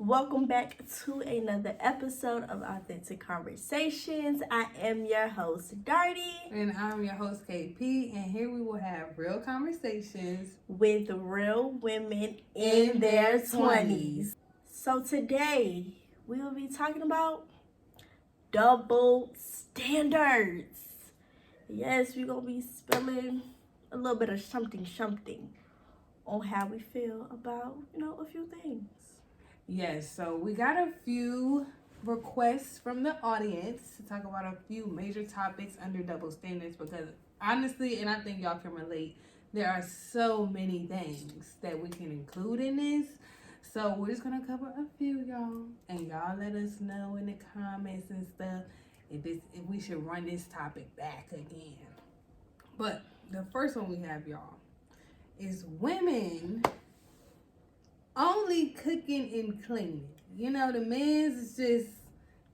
Welcome back to another episode of Authentic Conversations. I am your host, Darty. And I'm your host, KP, and here we will have real conversations with real women in their 20s. So today, we will be talking about double standards. Yes, we're going to be spilling a little bit of something on how we feel about, a few things. Yes, so we got a few requests from the audience to talk about a few major topics under double standards because honestly, and I think y'all can relate, there are so many things that we can include in this. So we're just gonna cover a few, y'all, and y'all let us know in the comments and stuff if we should run this topic back again. But the first one we have, y'all, is women only cooking and cleaning. The men's is just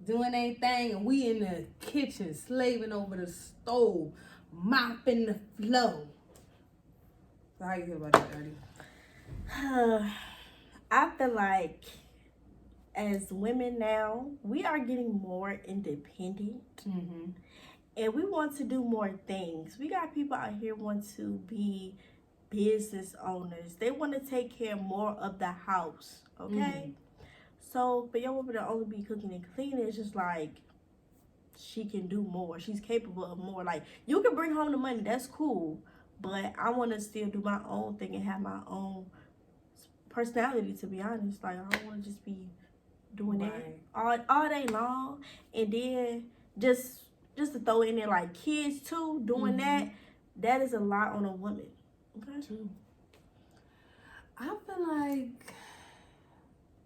doing their thing, and we in the kitchen slaving over the stove, mopping the floor. So how you feel about that, Dirty? I feel like as women now, we are getting more independent. Mm-hmm. And we want to do more things. We got people out here want to be business owners. They want to take care more of the house, okay? So for your woman to only be cooking and cleaning, it's just like she can do more. She's capable of more. Like, you can bring home the money, that's cool, but I want to still do my own thing and have my own personality, to be honest. Like, I don't want to just be doing that all day long. And then just to throw in there, like, kids too, doing that is a lot on a woman. Okay. True. I feel like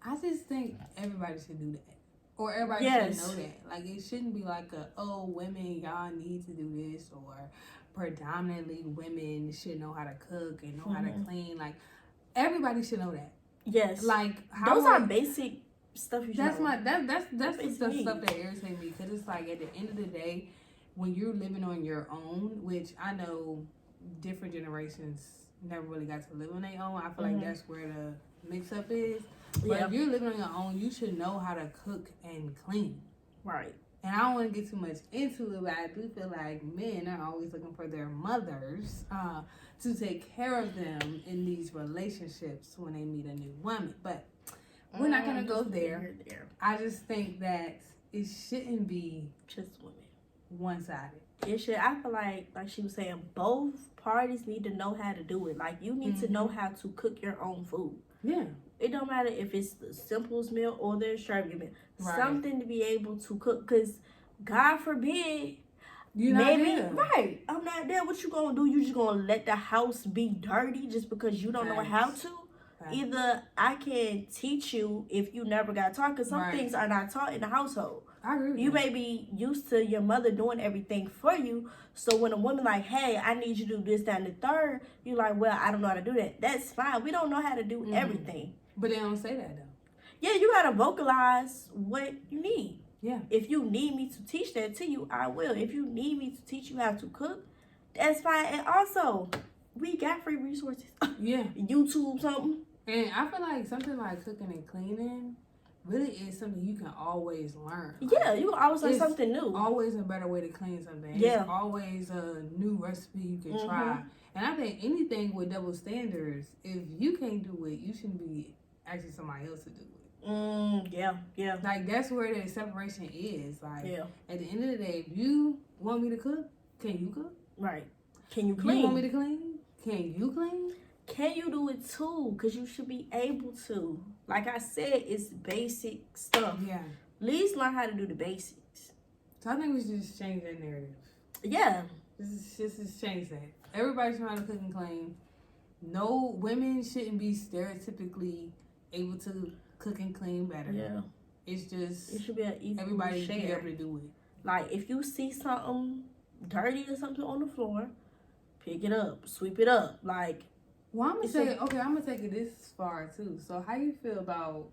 I just think everybody should do that. Or everybody should know that. Like, it shouldn't be like women, y'all need to do this, or predominantly women should know how to cook and know how to clean. Like, everybody should know that. Yes. Like, those are basic stuff you that's know. That's the stuff that irritates me, because it's like at the end of the day, when you're living on your own, which I know different generations never really got to live on their own. I feel like that's where the mix up is. But if you're living on your own, you should know how to cook and clean. Right. And I don't want to get too much into it, but I do feel like men are always looking for their mothers to take care of them in these relationships when they meet a new woman. But we're not going to go there. I just think that it shouldn't be just women. One-sided. It should. I feel like she was saying, both parties need to know how to do it. Like, you need to know how to cook your own food. Yeah. It don't matter if it's the simplest meal or the extravagant meal. Right. Something to be able to cook, because God forbid, you're not there. Right, I'm not there. What you gonna do? You just gonna let the house be dirty just because you don't know how to? Either I can teach you if you never got taught, because some things are not taught in the household. I agree with you may be used to your mother doing everything for you. So when a woman like, hey, I need you to do this, that, and the third, you're like, well, I don't know how to do that. That's fine. We don't know how to do everything. But they don't say that, though. Yeah, you got to vocalize what you need. Yeah. If you need me to teach that to you, I will. If you need me to teach you how to cook, that's fine. And also, we got free resources. Yeah. YouTube, something. And I feel like something like cooking and cleaning really is something you can always learn. Yeah, you can always learn something new. Always a better way to clean something. Yeah. It's always a new recipe you can try. And I think anything with double standards, if you can't do it, you shouldn't be asking somebody else to do it. Yeah. Like, that's where the separation is. Like, at the end of the day, if you want me to cook, can you cook? Right. Can you clean? You want me to clean? Can you clean? Can you do it too? Because you should be able to. Like I said, it's basic stuff. Yeah. At least learn how to do the basics. So I think we should just change that narrative. Yeah. Just change that. Everybody's trying to cook and clean. No, women shouldn't be stereotypically able to cook and clean better. Yeah. It's just, it should be an equal everybody share. should be able to do it. Like, if you see something dirty or something on the floor, pick it up, sweep it up. Like, well, I'm gonna take it this far too. So how you feel about,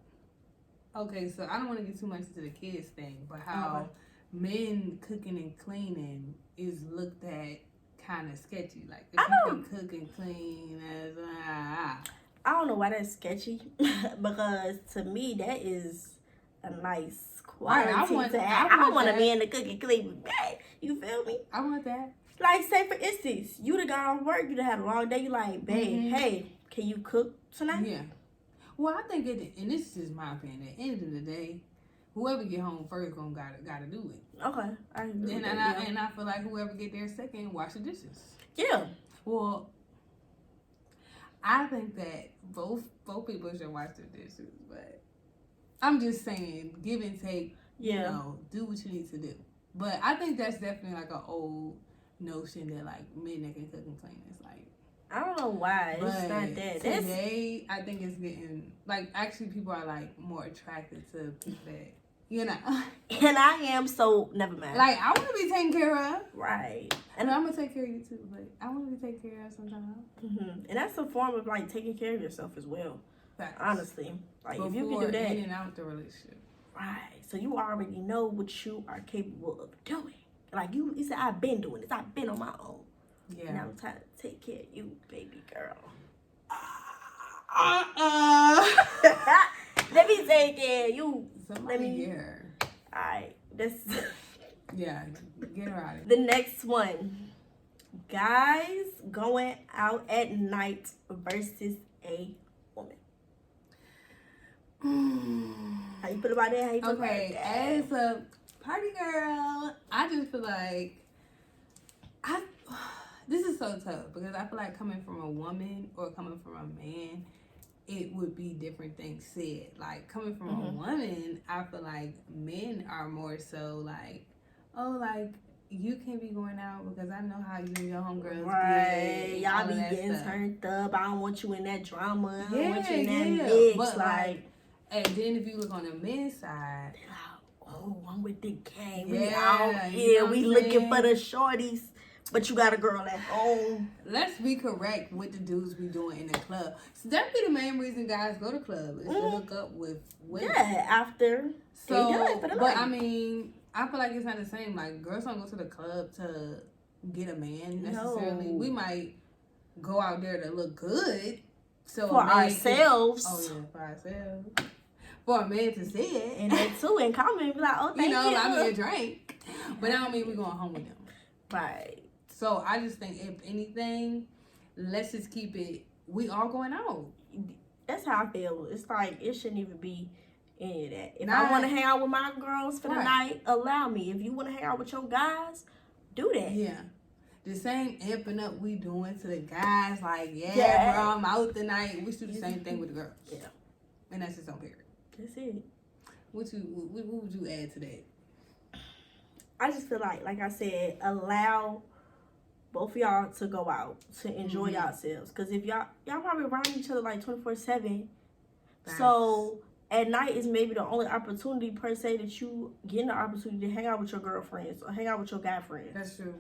so I don't want to get too much into the kids thing, but how men cooking and cleaning is looked at kind of sketchy. Like, if you can cook and clean, I don't know why that's sketchy because to me that is a nice quality to have. I don't want a man to cook and clean bad. You feel me? I want that. Like, say for instance, you done got off work, you done had a long day, you like, babe, hey, can you cook tonight? Yeah. Well, I think and this is just my opinion, at the end of the day, whoever get home first gotta do it. Okay. And I feel like whoever get there second, wash the dishes. Yeah. Well, I think that both people should wash their dishes, but I'm just saying, give and take. Yeah. You know, do what you need to do. But I think that's definitely like an old notion that like men that can cook and clean is like. I don't know why it's not that. Today, I think it's getting like actually people are like more attracted to people that. You know. And I am, so never mind. Like, I want to be taken care of. Right. And I'm going to take care of you too, but I want to be taken care of sometimes. Mm-hmm. And that's a form of, like, taking care of yourself as well. Facts. Honestly. Like, before if you can do that. in and out the relationship. Right. So you already know what you are capable of doing. Like, you said, I've been doing this. I've been on my own. Yeah. Now I'm trying to take care of you, baby girl. Let me take care of you. Somebody get her. Alright, this. Yeah, get her out of here. The next one. Guys going out at night versus a woman. How you feel about that? How you feel about that? As a party girl, I just feel like this is so tough because I feel like coming from a woman or coming from a man, it would be different things said. Like, coming from a woman, I feel like men are more so like, oh, like, you can't be going out because I know how you and your homegirls right. get. Y'all be getting turned up. I don't want you in that drama. I don't want you in that mix. But like, and then if you look on the men's side, oh, I'm with the gang. Yeah, we out here. We looking for the shorties. But you got a girl at home. Let's be correct with the dudes we doing in the club. So that be the main reason guys go to club is to hook up with women. Yeah, after. So, but I mean, I feel like it's not the same. Like, girls don't go to the club to get a man necessarily. No. We might go out there to look good. So for ourselves. For ourselves. For a man to see it. And then too, in common, be like, oh, thank you. Buy me a drink. But I don't mean we going home with them. Right. So I just think, if anything, let's just keep it. We all going out. That's how I feel. It's like it shouldn't even be any of that. If I want to hang out with my girls for the night, allow me. If you want to hang out with your guys, do that. Yeah. The same amping up we doing to the guys, like, yeah, bro, I'm out tonight. We should do the same thing with the girls. Yeah. And that's just on period. That's it. What would you add to that? I just feel like I said, allow both of y'all to go out to enjoy yourselves. Because if y'all probably around each other like 24/7. So at night is maybe the only opportunity per se that you get the opportunity to hang out with your girlfriends or hang out with your guy friends. That's true.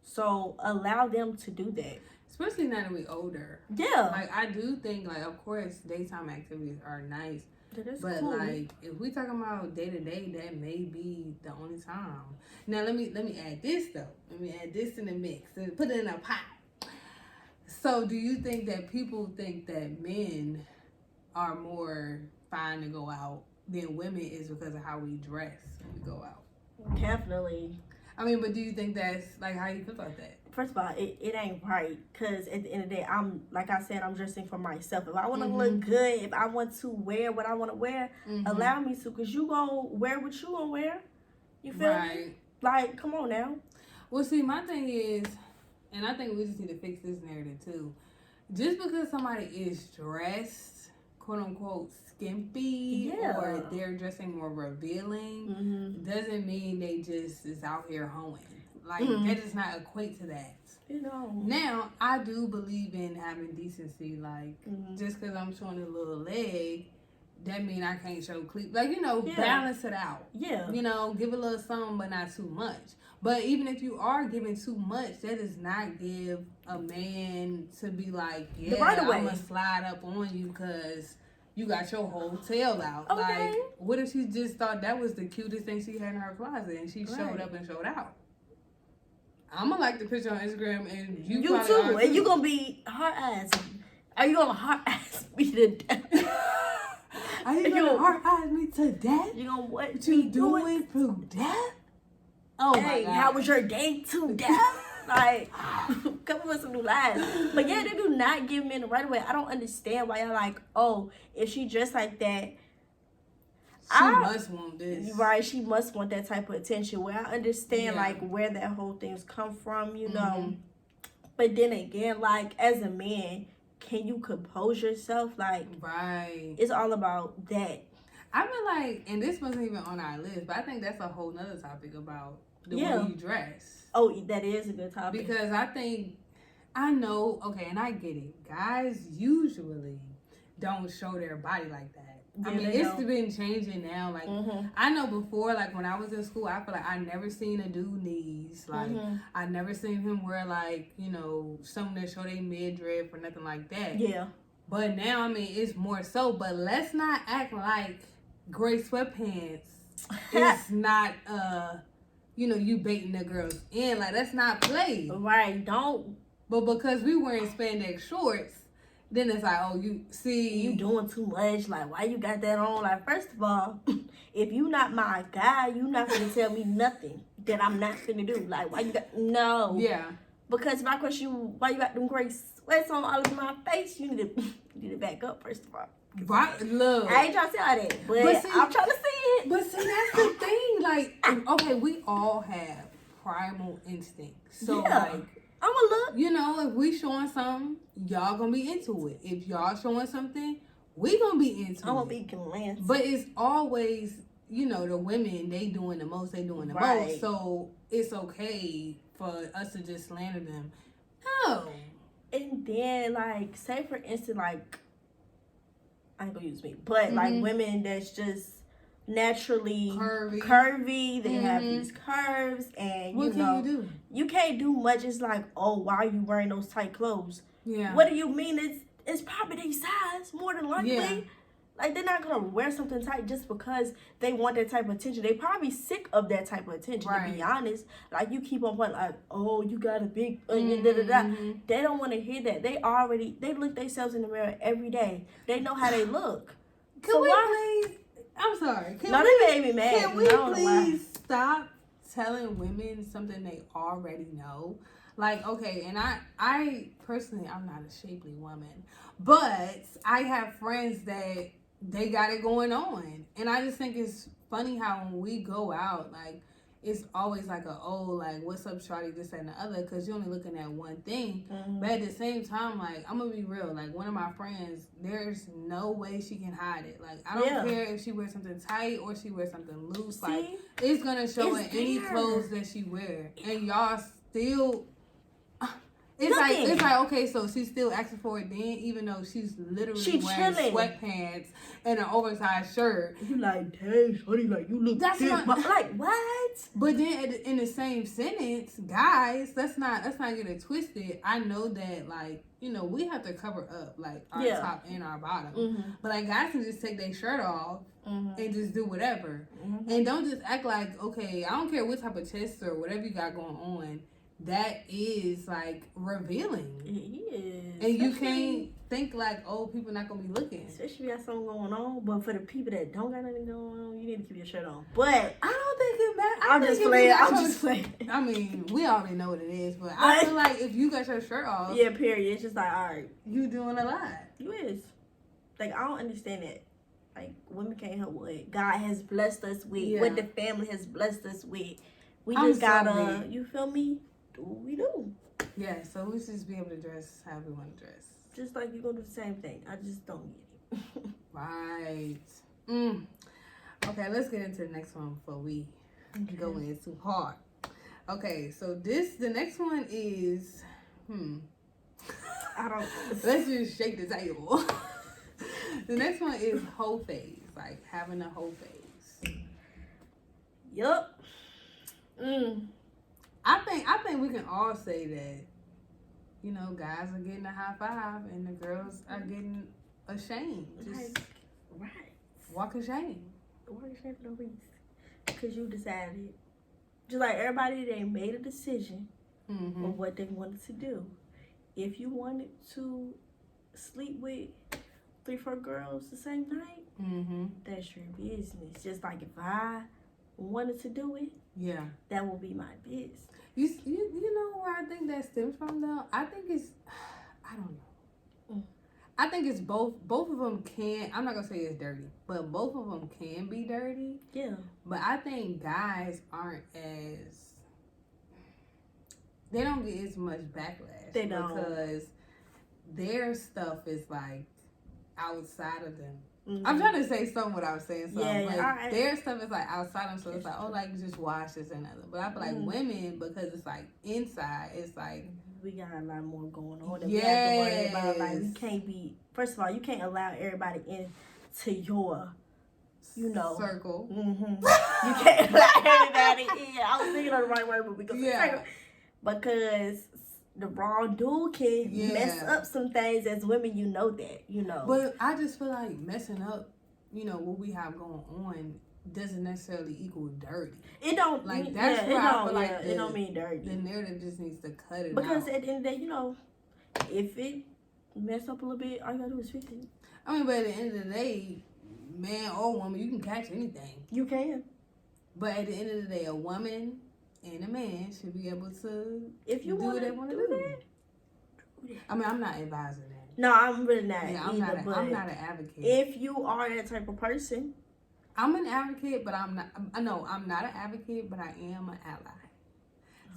So allow them to do that. Especially now that we're older. Yeah. Like, I do think, like, of course, daytime activities are nice. But cool. Like, if we talking about day to day, that may be the only time. Now let me add this though. Let me add this in the mix and put it in a pot. So, do you think that people think that men are more fine to go out than women is because of how we dress when we go out? Definitely. I mean, but do you think that's like how you feel about that? First of all, it ain't right, because at the end of the day, I'm dressing for myself. If I want to look good, if I want to wear what I want to wear, allow me to, because you gonna wear what you gonna wear. You feel me? Like, come on now. Well, see, my thing is, and I think we just need to fix this narrative too. Just because somebody is dressed, quote unquote, skimpy, or they're dressing more revealing, doesn't mean they just is out here hoeing. Like, that does not equate to that. You know. Now, I do believe in having decency. Like, just because I'm showing a little leg, that mean I can't show cleavage. Like, you know, balance it out. Yeah. You know, give a little something, but not too much. But even if you are giving too much, that does not give a man to be like, yeah, I'm going to slide up on you because you got your whole tail out. Okay. Like, what if she just thought that was the cutest thing she had in her closet and she showed up and showed out? I'm gonna like the picture on Instagram, and you too, and you gonna be her ass. Are you gonna hard ass me to death? Are you gonna hard ass me to death? You gonna what you doing to death? Oh hey, my God. how was your day to death? Like, come up with some new lines. But yeah, they do not give men the right away. I don't understand why y'all like, oh, if she dressed like that, she must want this. Right, she must want that type of attention. Where I understand, like, where that whole thing's come from, you know. But then again, like, as a man, can you compose yourself? Like, right. It's all about that. I feel like, and this wasn't even on our list, but I think that's a whole nother topic about the way you dress. Oh, that is a good topic. Because I think, I know, okay, and I get it. Guys usually don't show their body like that. Yeah, I mean, it's been changing now. Like, I know before, like, when I was in school, I feel like I never seen a dude knees. Like, I never seen him wear, like, you know, something that show their midriff or nothing like that. Yeah. But now, I mean, it's more so. But let's not act like gray sweatpants is not, you know, you baiting the girls in. Like, that's not play. Right, don't. But because we wearing spandex shorts, then it's like, oh, you see. You doing too much. Like, why you got that on? Like, first of all, if you not my guy, you not going to tell me nothing that I'm not going to do. Like, why you got, no. Yeah. Because if I question you, why you got them gray sweats on all over my face, you need to back up, first of all. Right, look. I ain't trying to say all that, but see, I'm trying to see it. But see, that's the thing. Like, okay, we all have primal instincts. So, like, I'm gonna look. You know, if we showing something, y'all gonna be into it. If y'all showing something, we gonna be into it. I'm gonna be glancing. But it's always, you know, the women, they doing the most, they doing the most. So it's okay for us to just slander them. No. And then, like, say for instance, like, I ain't gonna use me, but like women that's just naturally curvy, they have these curves, and what can you do? You can't do much. It's like, oh, why are you wearing those tight clothes? Yeah. What do you mean? It's probably their size, more than likely. Yeah. Like, they're not gonna wear something tight just because they want that type of attention. They probably sick of that type of attention, to be honest. Like, you keep on putting, like, oh, you got a big They don't want to hear that. They look themselves in the mirror every day. They know how they look. Can we please? I'm sorry. They made me mad. Can we please stop telling women something they already know? Like, okay, and I personally, I'm not a shapely woman, but I have friends that they got it going on. And I just think it's funny how when we go out, like, it's always like like, what's up, shawty, this, that, and the other, because you're only looking at one thing. But at the same time, like, I'm going to be real. Like, one of my friends, there's no way she can hide it. Like, I don't care if she wears something tight or she wears something loose. See? Like, it's going to show in any clothes that she wear. And y'all still... It's like okay, so she's still asking for it then, even though she's literally wearing sweatpants and an oversized shirt. You like, dang, shorty, like, you look that's thick. Like, what? But then in the same sentence, guys, let's not get it twisted. I know that, like, you know, we have to cover up, like, our top and our bottom. But, like, guys can just take their shirt off and just do whatever. And don't just act like, okay, I don't care what type of chest or whatever you got going on. That is, like, revealing. It is. And you can't think, like, oh, people not going to be looking. Especially if you got something going on. But for the people that don't got nothing going on, you need to keep your shirt on. But I don't think it matters. I'm just playing. I mean, we already know what it is. But I feel like if you got your shirt off. Yeah, period. It's just like, all right. You doing a lot. You is. Like, I don't understand that. Like, women can't help what God has blessed us with. What the family has blessed us with. We just gotta, you feel me? Do what we do. Yeah, so we should just be able to dress how we want to dress. Just like you're gonna do the same thing. I just don't get it. Right. Okay, let's get into the next one before we go in too hard. Okay, so the next one is I don't let's just shake the table. The next one is whole phase, like having a whole phase. Yup. I think we can all say that, you know, guys are getting a high five and the girls are getting ashamed. Just walk of shame. Walk of shame for no reason. Because you decided. Just like everybody, they made a decision on what they wanted to do. If you wanted to sleep with 3-4 girls the same night, that's your business. Just like if I wanted to do it, that will be my business. You know where I think that stems from though? I think it's, I don't know. I think it's both of them can, I'm not gonna say it's dirty, but both of them can be dirty. Yeah. But I think guys aren't as, they don't get as much backlash. They don't. Because their stuff is like outside of them. I'm trying to say something without saying something. But their stuff is like outside them, so it's like, oh, like just watch this and other. But I feel like women, because it's like inside, it's like we got a lot more going on that we have to worry about. Like we can't be. First of all, you can't allow everybody into your, circle. You can't allow everybody in. I was thinking of the right word, but because the wrong dude can mess up some things as women, you know that. But I just feel like messing up, what we have going on doesn't necessarily equal dirty. It don't. Like, that's where I feel like it don't mean dirty. The narrative just needs to cut it because out. At the end of the day, if it mess up a little bit, all you gotta do is fix it. I mean, but at the end of the day, man or woman, you can catch anything. You can. But at the end of the day, a woman and a man should be able to do what they want to do. I mean, I'm not advising that. No, I'm really not. Yeah, I'm not an advocate. If you are that type of person, I'm an advocate, but I'm not. I know I'm not an advocate, but I am an ally.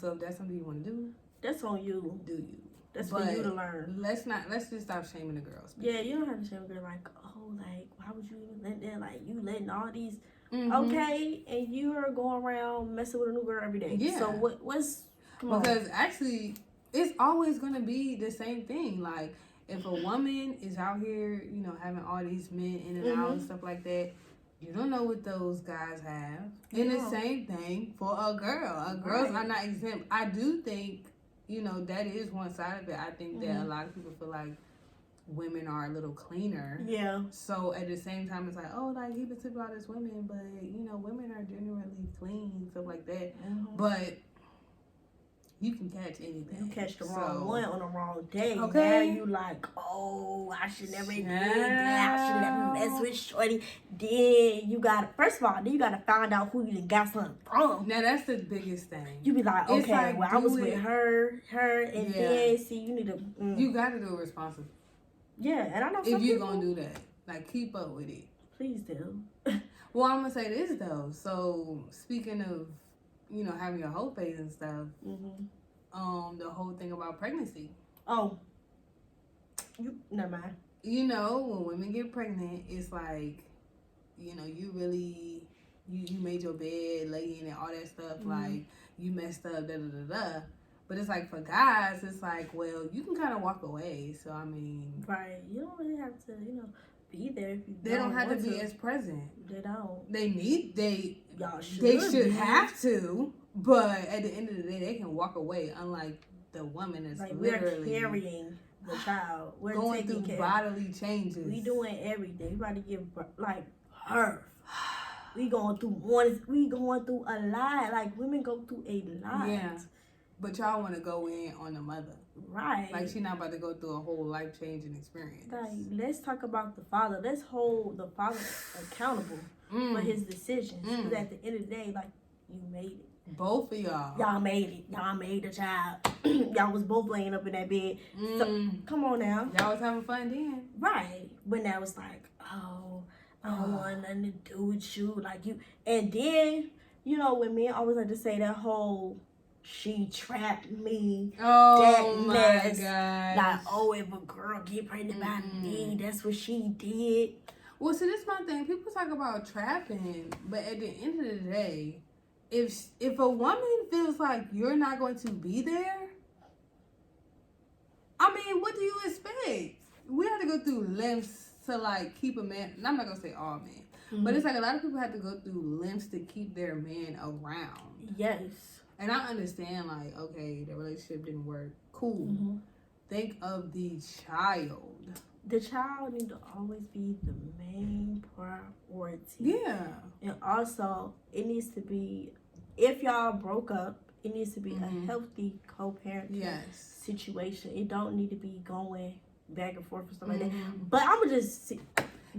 So if that's something you want to do, that's on you. Do you? That's for you to learn. Let's just stop shaming the girls. Yeah, you don't have to shame a girl like, oh, like why would you even let that? Like you letting all these. Okay, and you are going around messing with a new girl every day. Yeah. So what's because actually it's always gonna be the same thing. Like if a woman is out here, having all these men in and out and stuff like that, you don't know what those guys have. And the same thing for a girl. Girls are not exempt. I do think, that is one side of it. I think that a lot of people feel like women are a little cleaner. Yeah. So at the same time, it's like, oh, like he been talking about his women, but women are generally clean, stuff like that. But you can catch anything. You catch the wrong one on the wrong day. Okay. Now you like, oh, I should never do that. I should never mess with shorty. Then you gotta, first of all, you gotta find out who you done got something from. Now that's the biggest thing. You be like, okay, I was with her, and then see, you need to. You gotta do it responsibly. Yeah, and I know if you're gonna do that, like keep up with it. Please do. Well, I'm gonna say this though. So speaking of, having your whole phase and stuff, the whole thing about pregnancy. Oh, never mind. When women get pregnant, it's like, you really, you made your bed, lay in it, all that stuff. Like you messed up, da da da da. But it's like for guys, it's like, well, you can kind of walk away. So I mean, right? You don't really have to, be there. If you they don't have to be as present. They don't. Y'all should. They should have to. But at the end of the day, they can walk away. Unlike the woman that's like literally we're carrying the child. We're going through bodily changes. We doing everything. We about to give like her. We going through a lot. Like women go through a lot. Yeah. But y'all want to go in on the mother. Right. Like, she's not about to go through a whole life-changing experience. Like, let's talk about the father. Let's hold the father accountable for his decisions. Because at the end of the day, like, you made it. Both of y'all. Y'all made it. Y'all made the child. Y'all was both laying up in that bed. So, come on now. Y'all was having fun then. Right. But now it's like, oh, I don't want nothing to do with you. Like, you. And then, when men always like to say that whole... She trapped me. Oh my God! Like, oh, if a girl get pregnant by me, that's what she did. Well, see, this is my thing. People talk about trapping, but at the end of the day, if a woman feels like you're not going to be there, I mean, what do you expect? We have to go through lengths to like keep a man. And I'm not gonna say all men, but it's like a lot of people have to go through lengths to keep their man around. Yes. And I understand, like, okay, the relationship didn't work. Cool. Think of the child. The child needs to always be the main priority. Yeah. And also, it needs to be, if y'all broke up, it needs to be a healthy co-parent situation. It don't need to be going back and forth or something like that. Mm-hmm. But I'm gonna just see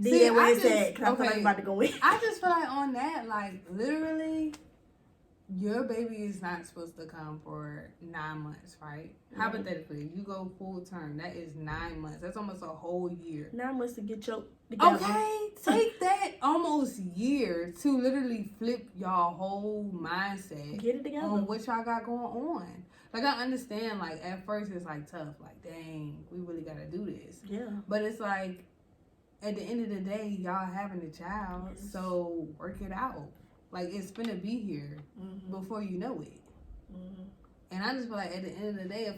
See, that way I it's just- at, 'cause I feel like I'm about to go in. I just feel like on that, like, literally, your baby is not supposed to come for 9 months, right? Mhm. Hypothetically, you go full term, that is 9 months. That's almost a whole year. 9 months to get your together. Okay, take that almost year to literally flip y'all whole mindset Get it together. on what y'all got going on. Like, I understand, like, at first it's, like, tough. Like, dang, we really got to do this. Yeah. But it's like, at the end of the day, y'all having a child, Yes. so work it out. Like, it's finna be here Mm-hmm. before you know it. Mm-hmm. And I just feel like at the end of the day,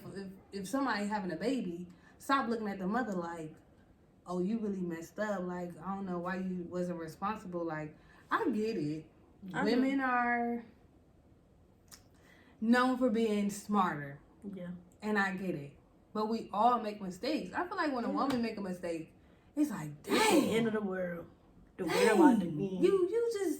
if somebody having a baby, stop looking at the mother like, oh, you really messed up. Like, I don't know why you wasn't responsible. Like, I get it. Women are known for being smarter. Yeah. And I get it. But we all make mistakes. I feel like when a woman make a mistake, it's like, dang. It's the end of the world. The Dang, world about to be. you just,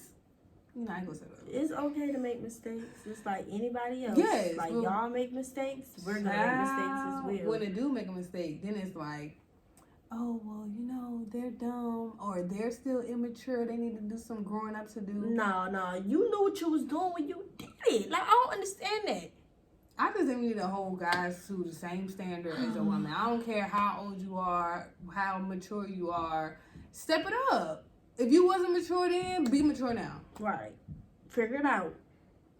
I ain't gonna say that. It's okay to make mistakes. It's like anybody else. Yes, Like, well, y'all make mistakes, we're gonna make mistakes as well. When they do make a mistake, then it's like, oh, well, they're dumb or they're still immature. They need to do some growing up to do. No, you knew what you was doing when you did it. Like, I don't understand that. I just think we need to hold guys to the same standard as a woman. I don't care how old you are, how mature you are. Step it up. If you wasn't mature then, be mature now. Right. Figure it out.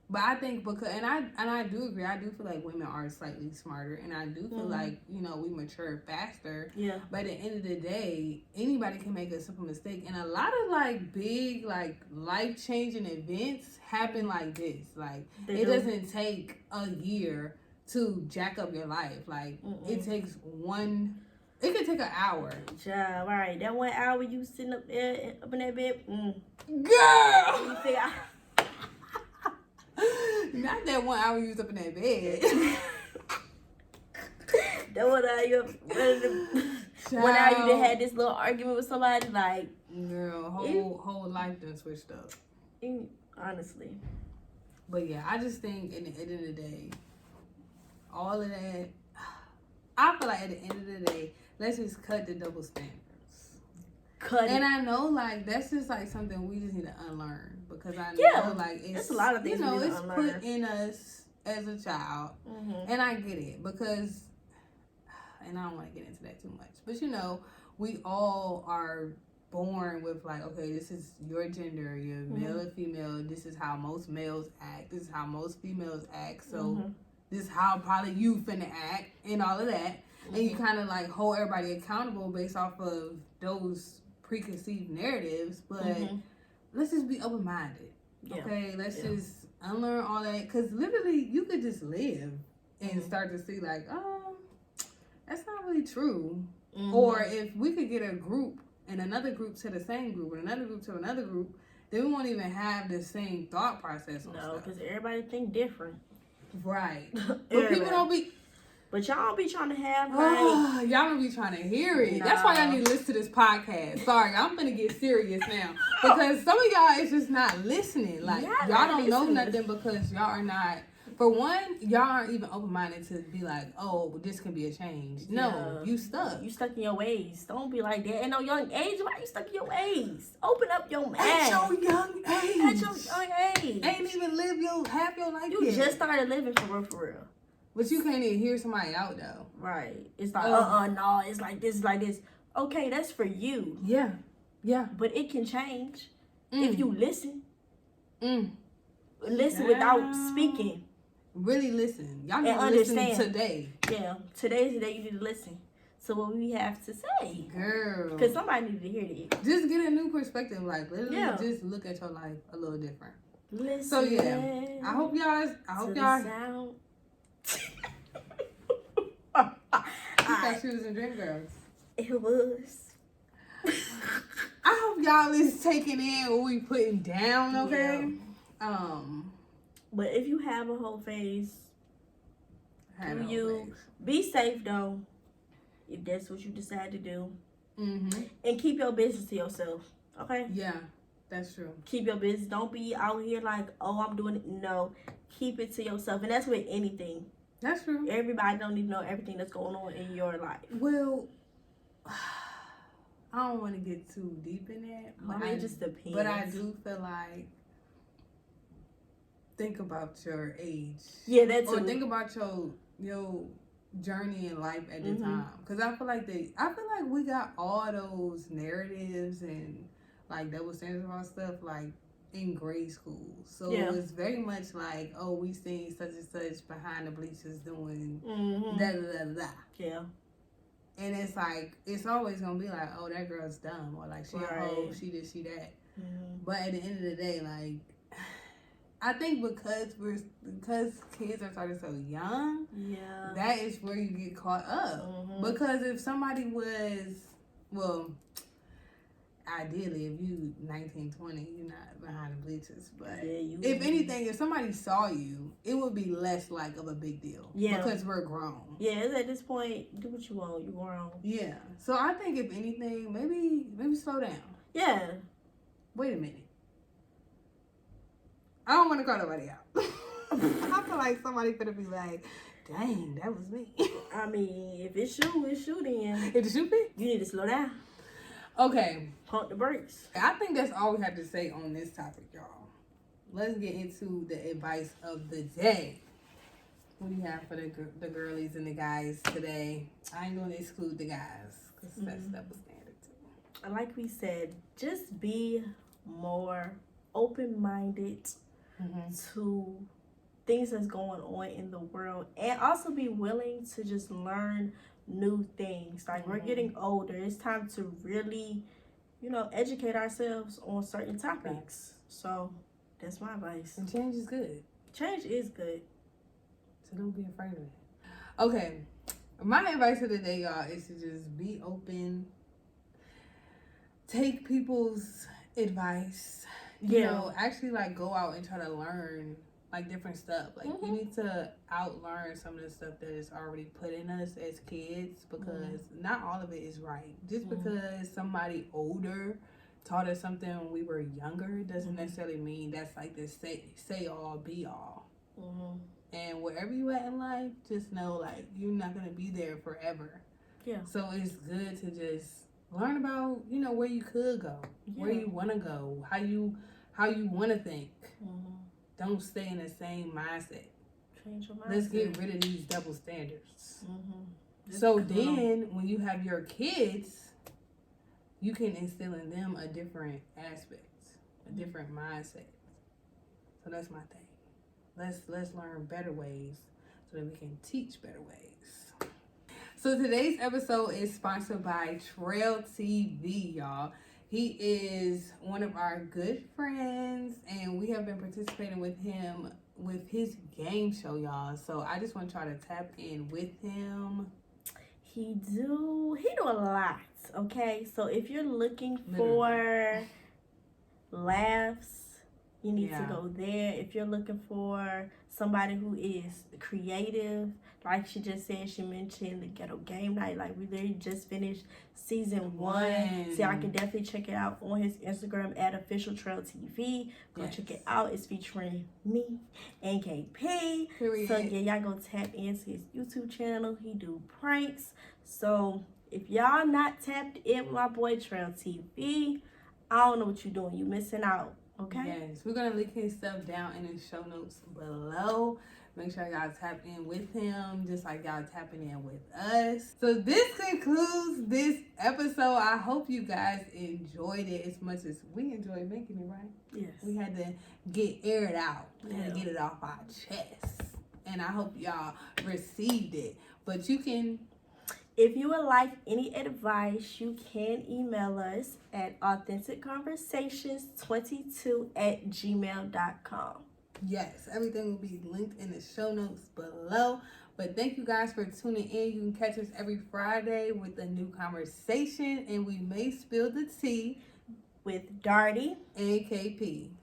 But I think because I do agree. I do feel like women are slightly smarter, and I do feel like we mature faster. Yeah. But at the end of the day, anybody can make a simple mistake, and a lot of like big like life changing events happen like this. Like it doesn't take a year to jack up your life. Like it takes one. It could take an hour. Job, all right. That 1 hour you sitting up there, up in that bed. Girl! You think Not that 1 hour you was up in that bed. that 1 hour you up, 1 hour you done had this little argument with somebody, like. Girl, whole life done switched up. Honestly. But yeah, I just think at the end of the day, all of that, I feel like at the end of the day, let's just cut the double standards. Cut And it. I know like that's just like something we just need to unlearn because I know like it's a lot of things we need to it's unlearn. put in us as a child, Mm-hmm. and I get it because, and I don't want to get into that too much, but we all are born with like, okay, this is your gender, you're male or female, this is how most males act, this is how most females act, so this is how probably you finna act and all of that. And you kind of like hold everybody accountable based off of those preconceived narratives, but let's just be open-minded. Okay, let's just unlearn all that, because literally you could just live and start to see like, oh, that's not really true. Or if we could get a group and another group to the same group and another group to another group, then we won't even have the same thought process on No, stuff. because everybody think different. Right. But people don't be... But y'all be trying to have like... y'all don't be trying to hear it. No. That's why y'all need to listen to this podcast. Sorry, I'm gonna get serious now. Because some of y'all is just not listening. Like, y'all don't know nothing because y'all are not... For one, y'all aren't even open-minded to be like, oh, this can be a change. No, you stuck. You stuck in your ways. Don't be like that. At no young age, why you stuck in your ways? Open up your mind. At your young age. At your young age. Ain't even live half your life You yet. just started living for real. But you can't even hear somebody out, though. Right. It's like, no, it's like this, like this. Okay, that's for you. Yeah. Yeah. But it can change if you listen. Listen Yeah. without speaking. Really listen. Y'all need And to listen understand. today. Yeah. Today's the day you need to listen to what we have to say. Girl. Because somebody needs to hear it. Just get a new perspective. Like, literally just look at your life a little different. Listen. So, yeah. I hope y'all... Sound. I thought she was in Dream Girls. It was. I hope y'all is taking in what we putting down, okay? Yeah. But if you have a whole phase, be safe though. If that's what you decide to do, and keep your business to yourself. Okay. Yeah, that's true. Keep your business. Don't be out here like, oh, I'm doing it. No, keep it to yourself, and that's with anything. That's true. Everybody don't need to know everything that's going on in your life. Well, I don't want to get too deep in that. I mean, it just depends. But I do feel like, think about your age. Yeah, that's Or think about your journey in life at the time. Because I feel like we got all those narratives and like double standards about stuff like in grade school. So it's very much like, oh, we seen such and such behind the bleachers doing da da da da. Yeah. And it's like, it's always gonna be like, oh, that girl's dumb, or like she a hoe, she this, she that. But at the end of the day, like, I think because kids are starting so young, that is where you get caught up. Because if somebody was, well, ideally, if you 19, 20, you're not behind the bleachers. But if anything, if somebody saw you, it would be less like of a big deal. Yeah. Because we're grown. Yeah, at this point, do what you want. You're grown. Yeah. So I think if anything, maybe slow down. Yeah. Wait a minute. I don't want to call nobody out. I feel like somebody finna be like, dang, that was me. I mean, if it's you, it's you then. If it's you, you need to slow down. Okay. Pump the brakes. I think that's all we have to say on this topic, y'all. Let's get into the advice of the day. What do you have for the girlies and the guys today? I ain't going to exclude the guys because that's double standard too. Like we said, just be more open-minded to things that's going on in the world, and also be willing to just learn new things. Like we're getting older, it's time to really, educate ourselves on certain topics. So that's my advice. And change is good. Change is good. So don't be afraid of it. Okay, my advice of the day, y'all, is to just be open. Take people's advice. You know, actually like go out and try to learn like different stuff. Like you need to outlearn some of the stuff that is already put in us as kids, because not all of it is right. Just because somebody older taught us something when we were younger doesn't necessarily mean that's like the say all be all. And wherever you at in life, just know like you're not gonna be there forever. Yeah. So it's good to just learn about, where you could go, where you want to go, how you want to think. Don't stay in the same mindset. Change your mindset. Let's get rid of these double standards. So then, when you have your kids, you can instill in them a different aspect, a different mindset. So that's my thing. Let's learn better ways so that we can teach better ways. So today's episode is sponsored by Trail TV, y'all. He is one of our good friends, and we have been participating with him with his game show, y'all. So I just want y'all to tap in with him. He do a lot, okay? So if you're looking for laughs, you need to go there. If you're looking for somebody who is creative, like she just said, she mentioned the Ghetto Game Night. Like we literally just finished season 1. So I can definitely check it out on his Instagram at Official Trail TV. Go check it out. It's featuring me and KP. Period. So yeah, y'all go tap into his YouTube channel. He do pranks. So if y'all not tapped in with my boy Trail TV, I don't know what you're doing. You missing out. Okay. Yes, we're gonna link his stuff down in the show notes below. Make sure y'all tap in with him, just like y'all tapping in with us. So this concludes this episode. I hope you guys enjoyed it as much as we enjoyed making it, right? Yes. We had to get aired out. We had to get it off our chest. And I hope y'all received it. But you can... If you would like any advice, you can email us at authenticconversations22@gmail.com. Yes, everything will be linked in the show notes below. But thank you guys for tuning in. You can catch us every Friday with a new conversation, and we may spill the tea with Darty and KP.